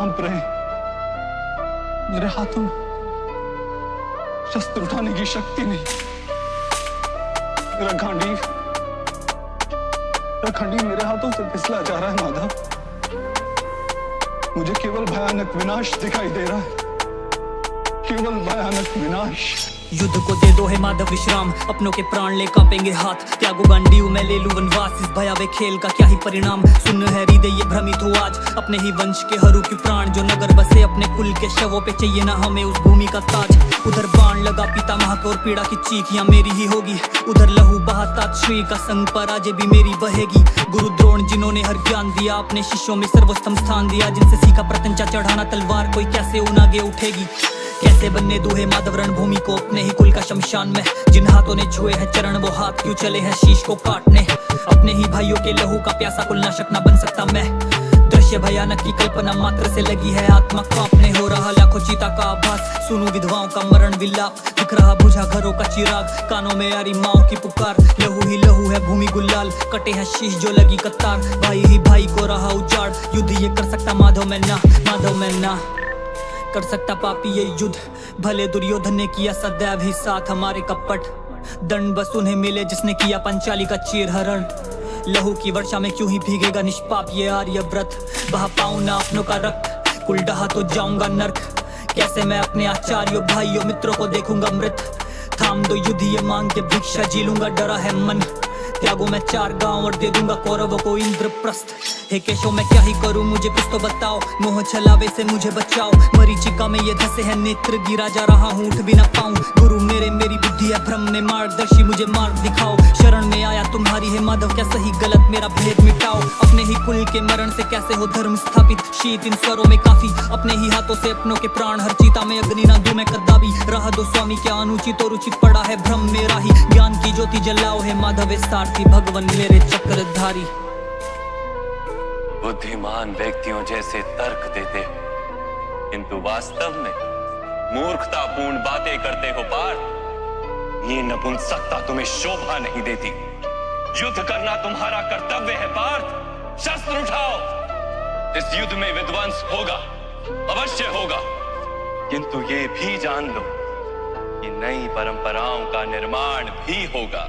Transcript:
कांप रहे हैं। मेरे हाथों में शस्त्र उठाने की शक्ति नहीं। मेरा खंडी मेरे हाथों से फिसला जा रहा है माधव। मुझे केवल भयानक विनाश दिखाई दे रहा है, केवल भयानक विनाश। युद्ध को दे दो है माधव विश्राम, अपनों के प्राण ले कांपेंगे हाथ। त्यागो गांडीव मैं ले लूं वनवास, इस भयावह खेल का क्या ही परिणाम। सुन है हृदय ये भ्रमित हो आज, अपने ही वंश के हरू की प्राण जो नगर बसे। अपने कुल के शवों पे चाहिए ना हमें उस भूमि का ताज। उधर बाण लगा पितामह को और पीड़ा की चीख यहाँ मेरी ही होगी। उधर लहू बहाता श्री का संग पर आज भी मेरी बहेगी। गुरु द्रोण जिन्होंने हर ज्ञान दिया, अपने शिष्यों में सर्वोत्तम स्थान दिया। जिनसे सीखा प्रत्यंचा चढ़ाना तलवार, कोई कैसे उन आगे उठेगी। कैसे बनने दूहे माधव रणभूमि को अपने ही कुल का शमशान में। जिन हाथों ने छुए हैं चरण वो हाथ क्यों चले हैं शीश को काटने। अपने ही भाइयों के लहू का प्यासा कुल नाशक न बन सकता मैं। दृश्य भयानक की कल्पना मात्र से लगी है आत्मा कांपने। हो रहा लाखों चीता का आभास, सुनूं विधवाओं का मरण विलाप। दिख रहा बुझा घरों का चिराग, कानों में आ रही माओ की पुकार। लहू ही लहू है भूमि गुलाल, कटे हैं शीश जो लगी कतार। भाई ही भाई को रहा उजाड़, युद्ध ये कर सकता माधव मैं ना, माधव मैं ना कर सकता पापी ये युद्ध। भले दुर्योधन ने किया सदैव ही साथ हमारे कपट। दंड बस उन्हें मिले जिसने किया पंचाली का चीरहरण। लहू की वर्षा में क्यों ही भीगेगा निष्पाप ये आर्य व्रत। बहा पाऊं ना अपनों का रक्त, कुल डहा तो जाऊंगा नर्क। कैसे मैं अपने आचार्यों भाइयों मित्रों को देखूंगा मृत। थाम दो युद्ध ये मांग के भिक्षा जी लूंगा, डरा है मन। त्यागो मैं 4 गांव और दे दूंगा कौरवों को इंद्रप्रस्थ। हे केशव मैं क्या ही करूं मुझे कुछ तो बताओ, मोह छलावे से मुझे बचाओ। मरीचिका में ये धसे है नेत्र, गिरा जा रहा हूं उठ भी ना पाऊं। गुरु मेरे मेरी बुद्धि है भ्रम में मार्गदर्शी, मुझे मार्ग दिखाओ। शरण में आया तुम्हारी है माधव, क्या सही गलत मेरा भेद मिटाओ। अपने ही कुल के मरण से कैसे हो धर्म स्थापित, शीत इन स्वरों में काफी। अपने ही हाथों से अपनों के प्राण हर चीता में अग्नि ना दूं मैं कदापि। राह दो स्वामी क्या अनुचित और उचित पड़ा है भ्रम मेरा ही। ज्ञान की ज्योति जलाओ है माधव सारथी भगवन मेरे चक्रधारी। बुद्धिमान व्यक्तियों जैसे तर्क देते हो, किंतु वास्तव में मूर्खतापूर्ण बातें करते हो पार्थ। ये नपुंसकता तुम्हें शोभा नहीं देती। युद्ध करना तुम्हारा कर्तव्य है पार्थ। शस्त्र उठाओ। इस युद्ध में विध्वंस होगा, अवश्य होगा, किंतु ये भी जान लो कि नई परंपराओं का निर्माण भी होगा।